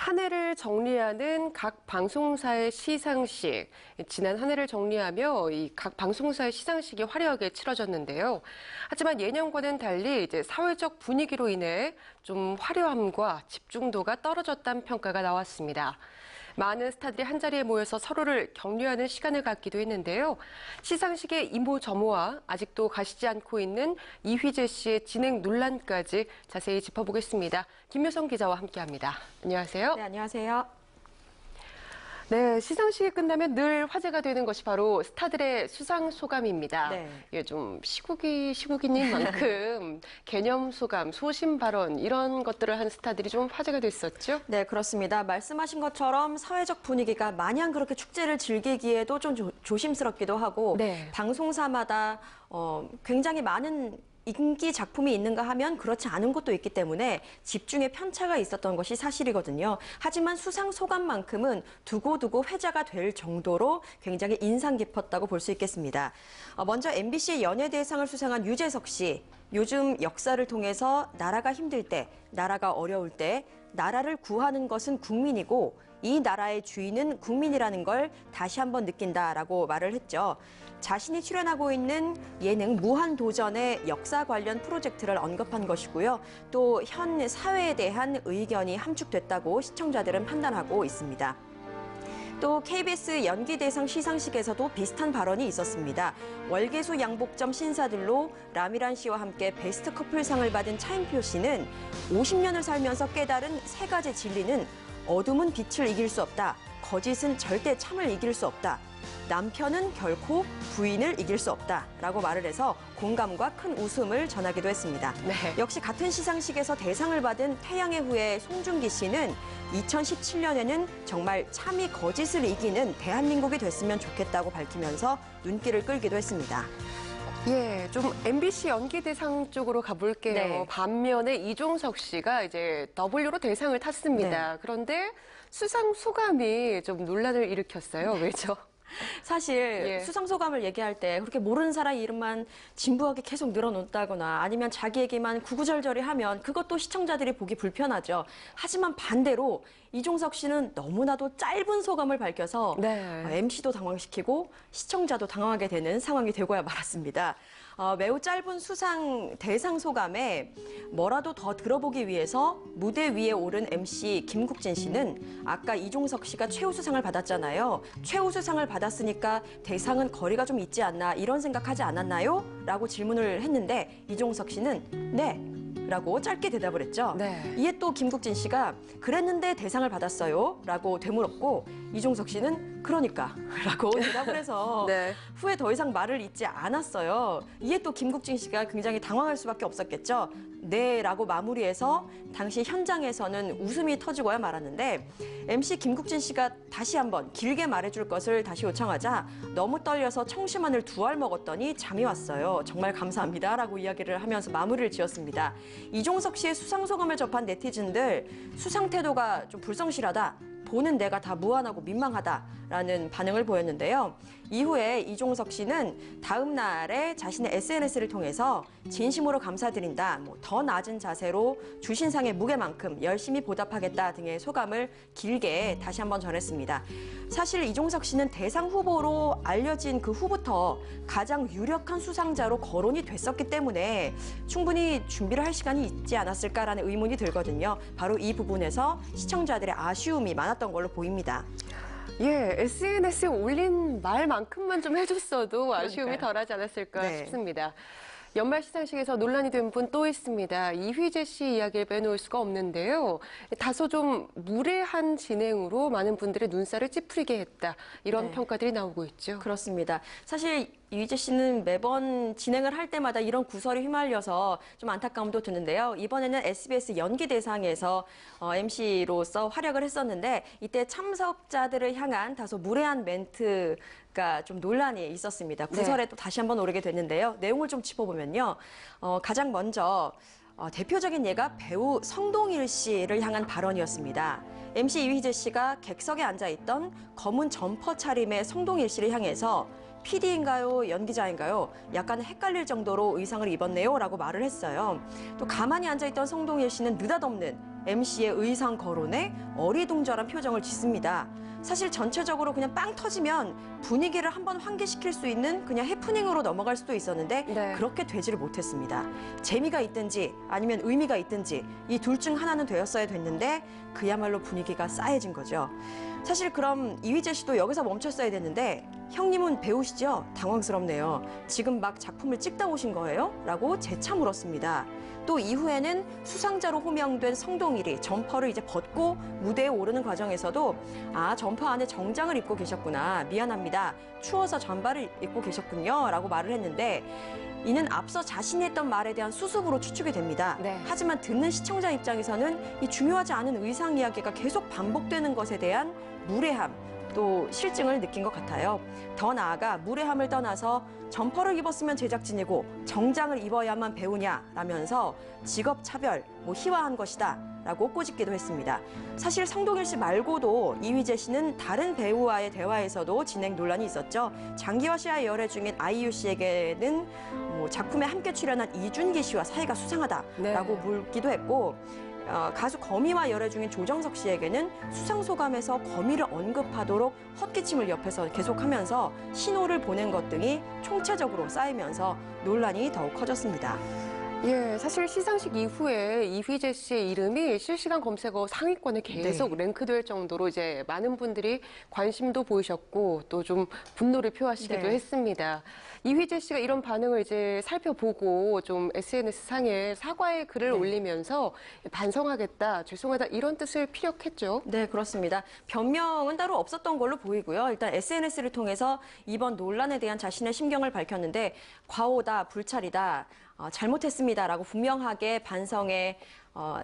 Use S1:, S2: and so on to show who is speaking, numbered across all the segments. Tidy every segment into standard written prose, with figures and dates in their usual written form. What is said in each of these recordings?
S1: 한 해를 정리하는 각 방송사의 시상식. 지난 한 해를 정리하며 이 각 방송사의 시상식이 화려하게 치러졌는데요. 하지만 예년과는 달리 이제 사회적 분위기로 인해 좀 화려함과 집중도가 떨어졌다는 평가가 나왔습니다. 많은 스타들이 한자리에 모여서 서로를 격려하는 시간을 갖기도 했는데요. 시상식의 이모저모와 아직도 가시지 않고 있는 이휘재 씨의 진행 논란까지 자세히 짚어보겠습니다. 김효성 기자와 함께합니다. 안녕하세요.
S2: 네, 안녕하세요.
S1: 네, 시상식이 끝나면 늘 화제가 되는 것이 바로 스타들의 수상 소감입니다.
S2: 네.
S1: 이게 좀 시국인 만큼 개념 소감, 소신 발언 이런 것들을 한 스타들이 좀 화제가 됐었죠?
S2: 네, 그렇습니다. 말씀하신 것처럼 사회적 분위기가 마냥 그렇게 축제를 즐기기에도 좀 조심스럽기도 하고
S1: 네.
S2: 방송사마다 굉장히 많은 인기 작품이 있는가 하면 그렇지 않은 것도 있기 때문에 집중의 편차가 있었던 것이 사실이거든요. 하지만 수상 소감만큼은 두고두고 회자가 될 정도로 굉장히 인상 깊었다고 볼 수 있겠습니다. 먼저 MBC 연예대상을 수상한 유재석 씨. 요즘 역사를 통해서 나라가 힘들 때, 나라가 어려울 때 나라를 구하는 것은 국민이고 이 나라의 주인은 국민이라는 걸 다시 한번 느낀다라고 말을 했죠. 자신이 출연하고 있는 예능 무한도전의 역사 관련 프로젝트를 언급한 것이고요. 또 현 사회에 대한 의견이 함축됐다고 시청자들은 판단하고 있습니다. 또 KBS 연기대상 시상식에서도 비슷한 발언이 있었습니다. 월계수 양복점 신사들로 라미란 씨와 함께 베스트 커플상을 받은 차인표 씨는 50년을 살면서 깨달은 세 가지 진리는 어둠은 빛을 이길 수 없다. 거짓은 절대 참을 이길 수 없다. 남편은 결코 부인을 이길 수 없다. 라고 말을 해서 공감과 큰 웃음을 전하기도 했습니다.
S1: 네.
S2: 역시 같은 시상식에서 대상을 받은 태양의 후예 송중기 씨는 2017년에는 정말 참이 거짓을 이기는 대한민국이 됐으면 좋겠다고 밝히면서 눈길을 끌기도 했습니다.
S1: 예, 좀 MBC 연기대상 쪽으로 가볼게요.
S2: 네.
S1: 반면에 이종석 씨가 이제 W로 대상을 탔습니다.
S2: 네.
S1: 그런데 수상 소감이 좀 논란을 일으켰어요. 왜죠?
S2: 사실
S1: 예.
S2: 수상 소감을 얘기할 때 그렇게 모르는 사람 이름만 진부하게 계속 늘어놓다거나 아니면 자기 얘기만 구구절절히 하면 그것도 시청자들이 보기 불편하죠. 하지만 반대로 이종석 씨는 너무나도 짧은 소감을 밝혀서
S1: 네.
S2: MC도 당황시키고 시청자도 당황하게 되는 상황이 되고야 말았습니다. 매우 짧은 수상 대상 소감에 뭐라도 더 들어보기 위해서 무대 위에 오른 MC 김국진 씨는 아까 이종석 씨가 최우수상을 받았잖아요. 최우수상을 받았으니까 대상은 거리가 좀 있지 않나 이런 생각하지 않았나요? 라고 질문을 했는데 이종석 씨는 네. 라고 짧게 대답을 했죠.
S1: 네.
S2: 이에 또 김국진 씨가 그랬는데 대상을 받았어요? 라고 되물었고 이종석 씨는 그러니까 라고 대답을 해서
S1: 네.
S2: 후에 더 이상 말을 잇지 않았어요. 이에 또 김국진 씨가 굉장히 당황할 수밖에 없었겠죠. 네 라고 마무리해서 당시 현장에서는 웃음이 터지고야 말았는데 MC 김국진 씨가 다시 한번 길게 말해줄 것을 다시 요청하자 너무 떨려서 청심환을 2알 먹었더니 잠이 왔어요. 정말 감사합니다 라고 이야기를 하면서 마무리를 지었습니다. 이종석 씨의 수상 소감을 접한 네티즌들 수상 태도가 좀 불성실하다. 보는 내가 다 무안하고 민망하다라는 반응을 보였는데요. 이후에 이종석 씨는 다음 날에 자신의 SNS를 통해서 진심으로 감사드린다, 더 낮은 자세로 주신 상의 무게만큼 열심히 보답하겠다 등의 소감을 길게 다시 한번 전했습니다. 사실 이종석 씨는 대상 후보로 알려진 그 후부터 가장 유력한 수상자로 거론이 됐었기 때문에 충분히 준비를 할 시간이 있지 않았을까라는 의문이 들거든요. 바로 이 부분에서 시청자들의 아쉬움이 많았던 걸로 보입니다.
S1: 예, SNS에 올린 말만큼만 좀 해줬어도 아쉬움이
S2: 그러니까요.
S1: 덜하지 않았을까
S2: 네.
S1: 싶습니다. 연말 시상식에서 논란이 된 분 또 있습니다. 이휘재 씨 이야기를 빼놓을 수가 없는데요. 다소 좀 무례한 진행으로 많은 분들의 눈살을 찌푸리게 했다. 이런
S2: 네.
S1: 평가들이 나오고 있죠.
S2: 그렇습니다. 사실 이휘재 씨는 매번 진행을 할 때마다 이런 구설이 휘말려서 좀 안타까움도 드는데요. 이번에는 SBS 연기대상에서 MC로서 활약을 했었는데 이때 참석자들을 향한 다소 무례한 멘트가 좀 논란이 있었습니다. 구설에 또 다시 한번 오르게 됐는데요. 내용을 좀 짚어보면요. 가장 먼저 대표적인 예가 배우 성동일 씨를 향한 발언이었습니다. MC 이휘재 씨가 객석에 앉아있던 검은 점퍼 차림의 성동일 씨를 향해서 PD인가요? 연기자인가요? 약간 헷갈릴 정도로 의상을 입었네요. 라고 말을 했어요. 또 가만히 앉아있던 성동일 씨는 느닷없는 MC의 의상 거론에 어리둥절한 표정을 짓습니다. 사실 전체적으로 그냥 빵 터지면 분위기를 한번 환기시킬 수 있는 그냥 해프닝으로 넘어갈 수도 있었는데
S1: 네.
S2: 그렇게 되지를 못했습니다. 재미가 있든지 아니면 의미가 있든지 이 둘 중 하나는 되었어야 됐는데 그야말로 분위기가 싸해진 거죠. 사실 그럼 이휘재 씨도 여기서 멈췄어야 됐는데 형님은 배우시죠? 당황스럽네요. 지금 막 작품을 찍다 오신 거예요? 라고 재차 물었습니다. 또 이후에는 수상자로 호명된 성동일이 점퍼를 이제 벗고 무대에 오르는 과정에서도 아, 점퍼 안에 정장을 입고 계셨구나. 미안합니다. 추워서 잠바를 입고 계셨군요. 라고 말을 했는데 이는 앞서 자신이 했던 말에 대한 수습으로 추측이 됩니다.
S1: 네.
S2: 하지만 듣는 시청자 입장에서는 이 중요하지 않은 의상 이야기가 계속 반복되는 것에 대한 무례함, 또 실증을 느낀 것 같아요. 더 나아가 무례함을 떠나서 점퍼를 입었으면 제작진이고 정장을 입어야만 배우냐라면서 직업 차별, 희화한 것이다 라고 꼬집기도 했습니다. 사실 성동일 씨 말고도 이휘재 씨는 다른 배우와의 대화에서도 진행 논란이 있었죠. 장기화 씨와의 열애 중인 아이유 씨에게는 작품에 함께 출연한 이준기 씨와 사이가 수상하다라고
S1: 네.
S2: 물기도 했고 가수 거미와 열애 중인 조정석 씨에게는 수상 소감에서 거미를 언급하도록 헛기침을 옆에서 계속하면서 신호를 보낸 것 등이 총체적으로 쌓이면서 논란이 더욱 커졌습니다.
S1: 예, 사실 시상식 이후에 이휘재 씨의 이름이 실시간 검색어 상위권에 계속 랭크될 정도로 이제 많은 분들이 관심도 보이셨고 또 좀 분노를 표하시기도
S2: 네.
S1: 했습니다. 이휘재 씨가 이런 반응을 이제 살펴보고 좀 SNS 상에 사과의 글을 올리면서 반성하겠다, 죄송하다 이런 뜻을 피력했죠.
S2: 네, 그렇습니다. 변명은 따로 없었던 걸로 보이고요. 일단 SNS를 통해서 이번 논란에 대한 자신의 심경을 밝혔는데 과오다, 불찰이다, 잘못했습니다라고 분명하게 반성에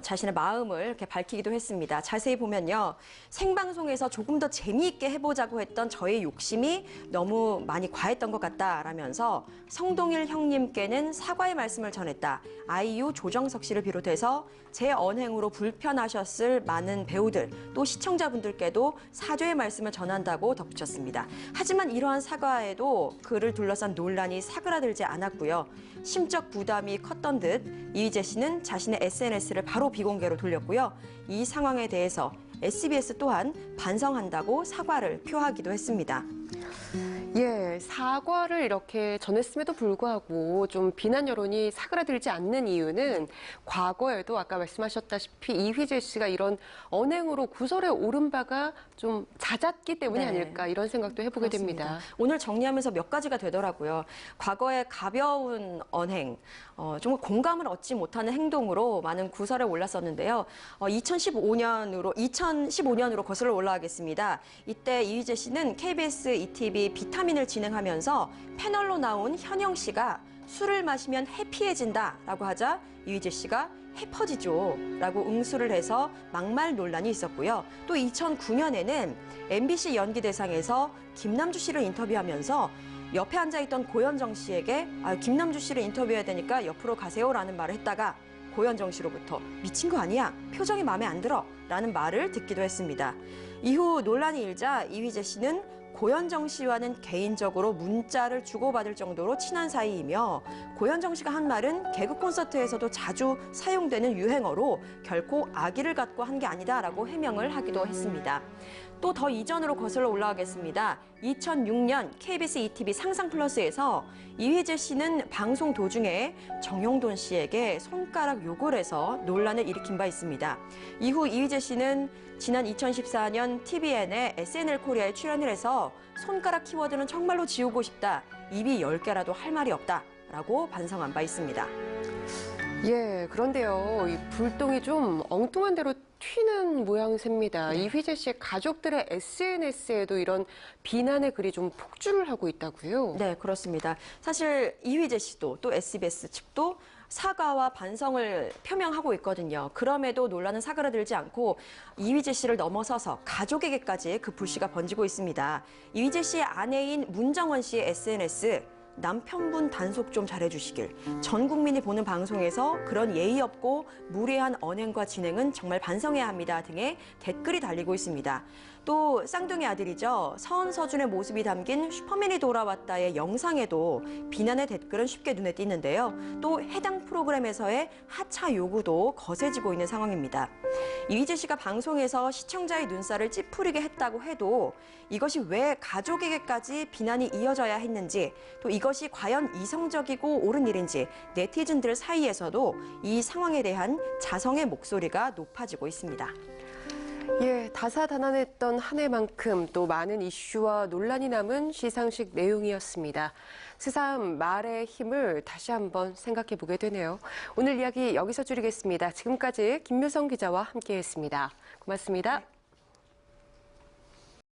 S2: 자신의 마음을 이렇게 밝히기도 했습니다. 자세히 보면요. 생방송에서 조금 더 재미있게 해보자고 했던 저의 욕심이 너무 많이 과했던 것 같다라면서 성동일 형님께는 사과의 말씀을 전했다. 아이유, 조정석 씨를 비롯해서 제 언행으로 불편하셨을 많은 배우들 또 시청자분들께도 사죄의 말씀을 전한다고 덧붙였습니다. 하지만 이러한 사과에도 그를 둘러싼 논란이 사그라들지 않았고요. 심적 부담이 컸던 듯 이휘재 씨는 자신의 SNS를 바로 비공개로 돌렸고요. 이 상황에 대해서 SBS 또한 반성한다고 사과를 표하기도 했습니다.
S1: 예, 사과를 이렇게 전했음에도 불구하고 좀 비난 여론이 사그라들지 않는 이유는 과거에도 아까 말씀하셨다시피 이휘재 씨가 이런 언행으로 구설에 오른 바가 좀 잦았기 때문이
S2: 네.
S1: 아닐까 이런 생각도 해보게
S2: 그렇습니다.
S1: 됩니다.
S2: 오늘 정리하면서 몇 가지가 되더라고요. 과거의 가벼운 언행, 정말 공감을 얻지 못하는 행동으로 많은 구설에 올랐었는데요. 2015년으로 거슬러 올라가겠습니다. 이때 이휘재 씨는 KBS ETV 비타민을 진행하면서 패널로 나온 현영 씨가 술을 마시면 해피해진다라고 하자 이휘재 씨가 해퍼지죠 라고 응수를 해서 막말 논란이 있었고요. 또 2009년에는 MBC 연기대상에서 김남주 씨를 인터뷰하면서 옆에 앉아있던 고현정 씨에게 김남주 씨를 인터뷰해야 되니까 옆으로 가세요라는 말을 했다가 고현정 씨로부터 미친 거 아니야? 표정이 마음에 안 들어 라는 말을 듣기도 했습니다. 이후 논란이 일자 이휘재 씨는 고현정 씨와는 개인적으로 문자를 주고받을 정도로 친한 사이이며 고현정 씨가 한 말은 개그 콘서트에서도 자주 사용되는 유행어로 결코 악의를 갖고 한 게 아니다라고 해명을 하기도 했습니다. 또 더 이전으로 거슬러 올라가겠습니다. 2006년 KBS ETV 상상플러스에서 이휘재 씨는 방송 도중에 정용돈 씨에게 손가락 욕을 해서 논란을 일으킨 바 있습니다. 이후 이휘재 씨는 지난 2014년 TVN의 SNL 코리아에 출연을 해서 손가락 키워드는 정말로 지우고 싶다. 입이 10개라도 할 말이 없다. 라고 반성한 바 있습니다.
S1: 예, 그런데요. 이 불똥이 좀 엉뚱한 대로 튀는 모양새입니다. 이휘재 씨의 가족들의 SNS에도 이런 비난의 글이 좀 폭주를 하고 있다고요?
S2: 네, 그렇습니다. 사실 이휘재 씨도 또 SBS 측도 사과와 반성을 표명하고 있거든요. 그럼에도 논란은 사그라들지 않고 이휘재 씨를 넘어서서 가족에게까지 그 불씨가 번지고 있습니다. 이휘재 씨의 아내인 문정원 씨의 SNS 남편분 단속 좀 잘해주시길. 전 국민이 보는 방송에서 그런 예의 없고 무례한 언행과 진행은 정말 반성해야 합니다 등의 댓글이 달리고 있습니다. 또 쌍둥이 아들이죠. 서은 서준의 모습이 담긴 슈퍼맨이 돌아왔다의 영상에도 비난의 댓글은 쉽게 눈에 띄는데요. 또 해당 프로그램에서의 하차 요구도 거세지고 있는 상황입니다. 이휘재 씨가 방송에서 시청자의 눈살을 찌푸리게 했다고 해도 이것이 왜 가족에게까지 비난이 이어져야 했는지, 또 이것이 과연 이성적이고 옳은 일인지 네티즌들 사이에서도 이 상황에 대한 자성의 목소리가 높아지고 있습니다.
S1: 예, 다사다난했던 한 해만큼 또 많은 이슈와 논란이 남은 시상식 내용이었습니다. 새삼 말의 힘을 다시 한번 생각해 보게 되네요. 오늘 이야기 여기서 줄이겠습니다. 지금까지 김묘성 기자와 함께했습니다. 고맙습니다.